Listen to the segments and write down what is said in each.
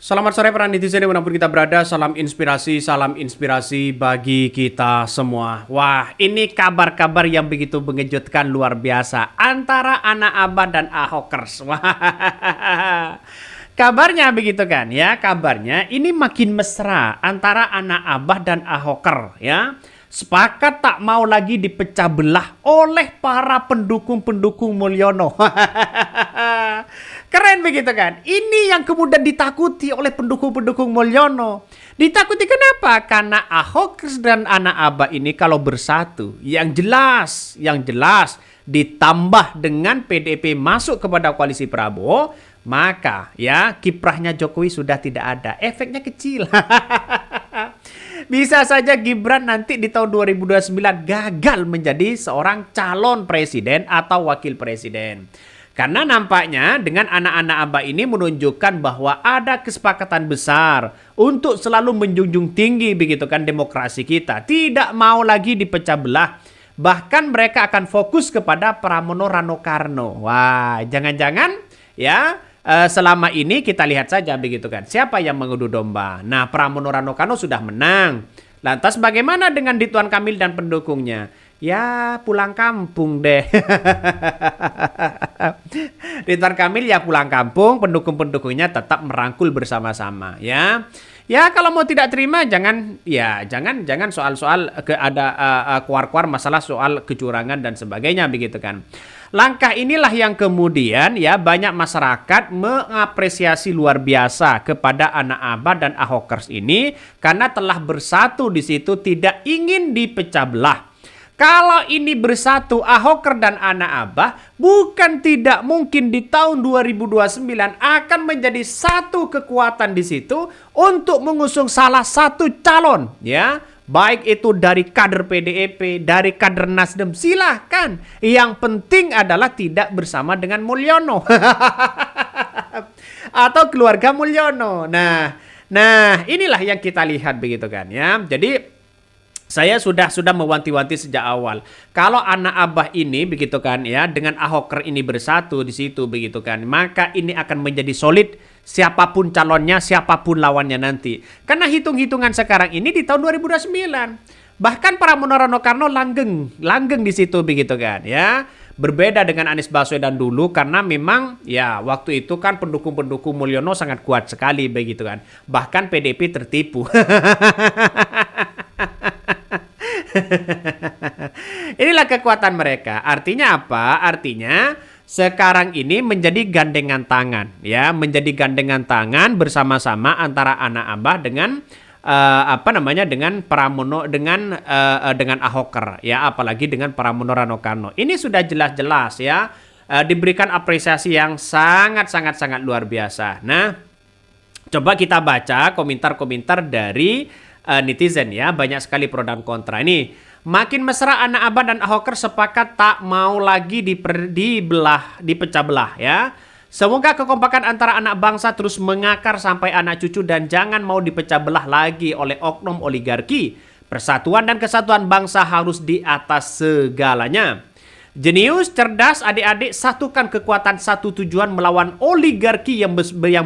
Selamat sore para netizen dimanapun kita berada, salam inspirasi bagi kita semua. Wah, ini kabar-kabar yang begitu mengejutkan luar biasa antara anak Abah dan Ahokers. Wah, kabarnya begitu kan ya, kabarnya ini makin mesra antara anak Abah dan Ahoker ya. Sepakat tak mau lagi dipecah belah oleh para pendukung-pendukung Mulyono. Keren begitu kan? Ini yang kemudian ditakuti oleh pendukung-pendukung Mulyono. Ditakuti kenapa? Karena Ahok dan anak Abah ini kalau bersatu, yang jelas ditambah dengan PDIP masuk kepada koalisi Prabowo, maka ya kiprahnya Jokowi sudah tidak ada. Efeknya kecil. Bisa saja Gibran nanti di tahun 2029 gagal menjadi seorang calon presiden atau wakil presiden. Karena nampaknya dengan anak-anak Abah ini menunjukkan bahwa ada kesepakatan besar untuk selalu menjunjung tinggi begitu kan demokrasi kita. Tidak mau lagi dipecah belah. Bahkan mereka akan fokus kepada Pramono Rano Karno. Wah, jangan-jangan ya selama ini kita lihat saja begitu kan. Siapa yang mengadu domba? Nah, Pramono Rano Karno sudah menang. Lantas bagaimana dengan Ridwan Kamil dan pendukungnya? Ya pulang kampung deh. Ridwan Kamil ya pulang kampung, pendukung-pendukungnya tetap merangkul bersama-sama ya. Ya kalau mau tidak terima jangan soal-soal keluar-keluar masalah soal kecurangan dan sebagainya begitu kan. Langkah inilah yang kemudian ya banyak masyarakat mengapresiasi luar biasa kepada anak Abah dan Ahokers ini karena telah bersatu di situ, tidak ingin dipecah belah. Kalau ini bersatu Ahoker dan anak Abah, bukan tidak mungkin di tahun 2029 akan menjadi satu kekuatan di situ untuk mengusung salah satu calon ya. Baik itu dari kader PDIP, dari kader Nasdem, silahkan. Yang penting adalah tidak bersama dengan Mulyono. Atau keluarga Mulyono. Nah, inilah yang kita lihat begitu kan ya. Jadi saya sudah mewanti-wanti sejak awal. Kalau anak Abah ini begitu kan ya dengan Ahoker ini bersatu di situ begitu kan, maka ini akan menjadi solid siapapun calonnya, siapapun lawannya nanti. Karena hitung-hitungan sekarang ini di tahun 2029. Bahkan Pramono Rano Karno langgeng di situ begitu kan ya. Berbeda dengan Anies Baswedan dulu karena memang ya waktu itu kan pendukung-pendukung Mulyono sangat kuat sekali begitu kan. Bahkan PDIP tertipu. Inilah kekuatan mereka. Artinya apa? Artinya sekarang ini menjadi gandengan tangan ya, menjadi gandengan tangan bersama-sama antara anak Abah dengan dengan Pramono dengan Ahoker ya, apalagi dengan Pramono Rano Karno. Ini sudah jelas-jelas ya diberikan apresiasi yang sangat luar biasa. Nah, coba kita baca komentar-komentar dari netizen ya, banyak sekali pro dan kontra. Ini makin mesra anak Abah dan Ahoker sepakat tak mau lagi dipecah belah ya. Semoga kekompakan antara anak bangsa terus mengakar sampai anak cucu dan jangan mau dipecah belah lagi oleh oknum oligarki. Persatuan dan kesatuan bangsa harus di atas segalanya. Jenius, cerdas, adik-adik, satukan kekuatan satu tujuan melawan oligarki yang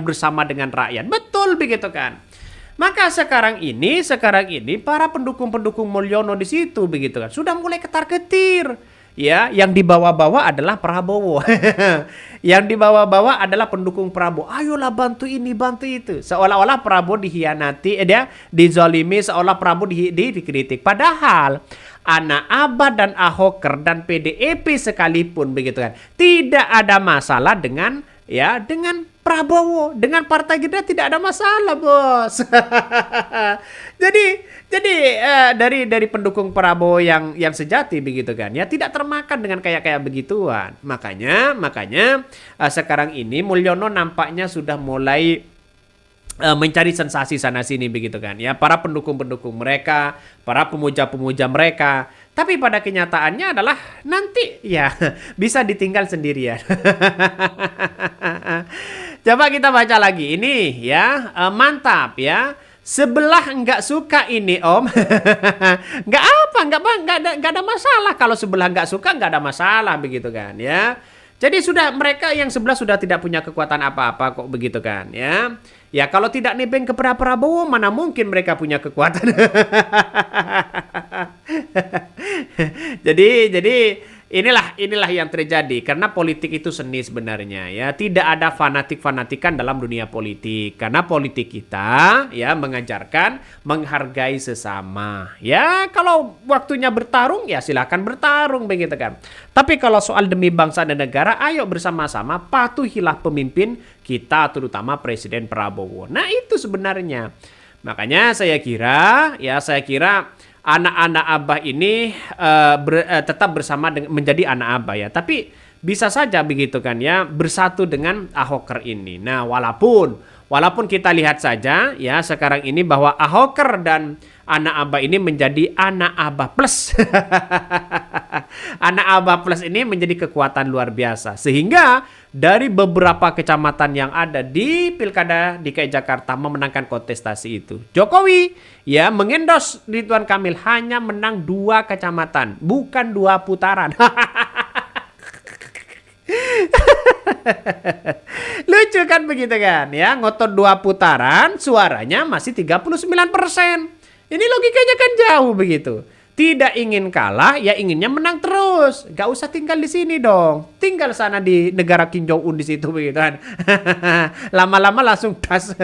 bersama dengan rakyat. Betul begitu kan? Maka sekarang ini para pendukung-pendukung Mulyono di situ begitu kan sudah mulai ketar-ketir. Ya, yang dibawa-bawa adalah Prabowo. Yang dibawa-bawa adalah pendukung Prabowo. Ayolah bantu ini, bantu itu. Seolah-olah Prabowo dihianati, dia dizalimi, seolah Prabowo dikritik. Padahal anak Abah dan Ahoker dan PDIP sekalipun begitu kan tidak ada masalah dengan Prabowo, dengan Partai Gerindra tidak ada masalah, Bos. Jadi dari pendukung Prabowo yang sejati begitu kan ya tidak termakan dengan kayak begituan. Makanya sekarang ini Mulyono nampaknya sudah mulai mencari sensasi sana sini begitu kan ya, para pendukung-pendukung mereka, para pemuja-pemuja mereka. Tapi pada kenyataannya adalah nanti ya bisa ditinggal sendirian. Coba kita baca lagi ini ya, mantap ya. Sebelah nggak suka ini Om. nggak ada masalah kalau sebelah nggak suka, nggak ada masalah begitu kan ya. Jadi sudah mereka yang sebelah sudah tidak punya kekuatan apa-apa kok begitu kan ya. Ya kalau tidak nebeng kepada Prabowo mana mungkin mereka punya kekuatan. jadi inilah yang terjadi karena politik itu seni sebenarnya ya. Tidak ada fanatik-fanatikan dalam dunia politik karena politik kita ya mengajarkan menghargai sesama. Ya kalau waktunya bertarung ya silakan bertarung begitu kan. Tapi kalau soal demi bangsa dan negara ayo bersama-sama patuhilah pemimpin kita terutama Presiden Prabowo. Nah itu sebenarnya. Makanya saya kira anak-anak Abah ini tetap bersama menjadi anak Abah ya. Tapi bisa saja begitu kan ya bersatu dengan Ahoker ini. Nah walaupun kita lihat saja ya sekarang ini bahwa Ahoker dan anak Abah ini menjadi anak Abah plus. Anak Abah plus ini menjadi kekuatan luar biasa. Sehingga dari beberapa kecamatan yang ada di Pilkada DKI Jakarta memenangkan kontestasi itu. Jokowi ya mengendos Ridwan Kamil hanya menang 2 kecamatan, bukan 2 putaran. Lucu kan begitu kan ya, ngotot 2 putaran suaranya masih 39%. Ini logikanya kan jauh begitu. Tidak ingin kalah, ya inginnya menang terus. Gak usah tinggal di sini dong. Tinggal sana di negara Kim Jong Un di situ begitu kan. Lama-lama langsung das.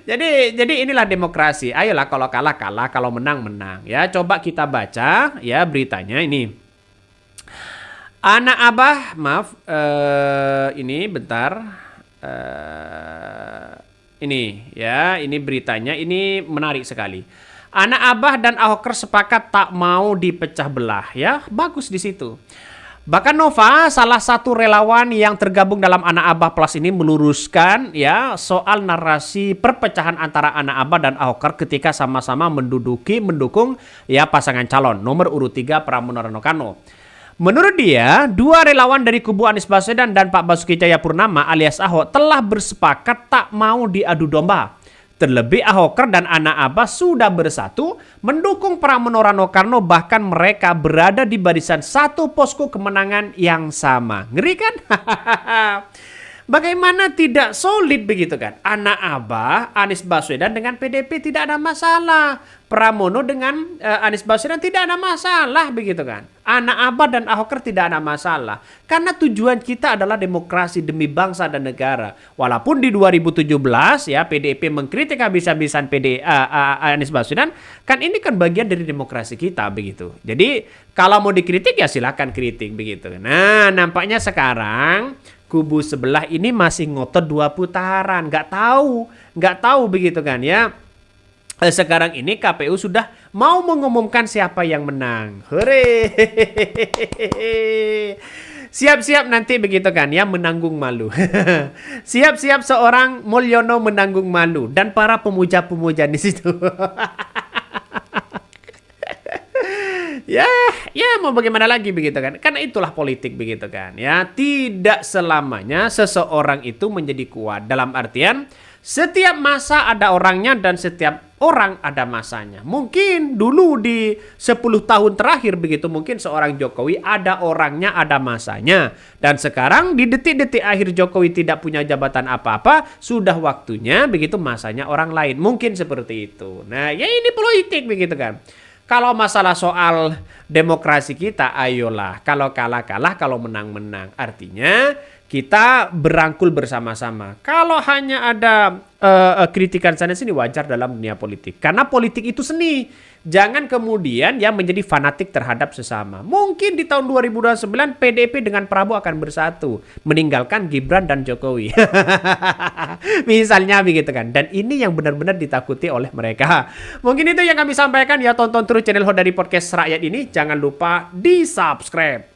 Jadi inilah demokrasi. Ayolah kalau kalah kalah, kalau menang menang. Ya coba kita baca ya beritanya ini. Anak Abah, maaf, ini bentar. Ini ya, ini beritanya, ini menarik sekali. Anak Abah dan Ahoker sepakat tak mau dipecah belah ya, bagus di situ. Bahkan Nova, salah satu relawan yang tergabung dalam Anak Abah Plus ini meluruskan ya soal narasi perpecahan antara Anak Abah dan Ahoker ketika sama-sama mendukung ya pasangan calon nomor urut 3 Pramono Ranokano. Menurut dia, 2 relawan dari kubu Anies Baswedan dan Pak Basuki Cahayapurnama alias Ahok telah bersepakat tak mau diadu domba. Terlebih Ahoker dan Anak Abah sudah bersatu mendukung Pramono Ranokano, bahkan mereka berada di barisan satu posko kemenangan yang sama. Ngeri kan? Bagaimana tidak solid begitu kan? Anak Abah, Anies Baswedan dengan PDP tidak ada masalah. Pramono dengan Anies Baswedan tidak ada masalah begitu kan? Anak Abah dan Ahoker tidak ada masalah. Karena tujuan kita adalah demokrasi demi bangsa dan negara. Walaupun di 2017 ya PDIP mengkritik habis-habisan Anies Baswedan, kan ini kan bagian dari demokrasi kita begitu. Jadi kalau mau dikritik ya silakan kritik begitu. Nah, nampaknya sekarang kubu sebelah ini masih ngotot 2 putaran, nggak tahu begitu kan ya. Sekarang ini KPU sudah mau mengumumkan siapa yang menang. Hore! Siap-siap nanti begitu kan ya menanggung malu. Siap-siap seorang Mulyono menanggung malu dan para pemuja-pemuja di situ. Ya mau bagaimana lagi begitu kan? Karena itulah politik begitu kan ya. Tidak selamanya seseorang itu menjadi kuat. Dalam artian setiap masa ada orangnya dan setiap orang ada masanya. Mungkin dulu di 10 tahun terakhir begitu mungkin seorang Jokowi ada orangnya, ada masanya. Dan sekarang di detik-detik akhir Jokowi tidak punya jabatan apa-apa, sudah waktunya begitu masanya orang lain. Mungkin seperti itu. Nah, ya ini politik begitu kan. Kalau masalah soal demokrasi kita, ayolah. Kalau kalah-kalah, kalau menang-menang. Artinya kita berangkul bersama-sama. Kalau hanya ada kritikan sana sini wajar dalam dunia politik. Karena politik itu seni. Jangan kemudian ya menjadi fanatik terhadap sesama. Mungkin di tahun 2029 PDIP dengan Prabowo akan bersatu. Meninggalkan Gibran dan Jokowi. Misalnya begitu kan. Dan ini yang benar-benar ditakuti oleh mereka. Mungkin itu yang kami sampaikan ya. Tonton terus channel Hodari Podcast Rakyat ini. Jangan lupa di subscribe.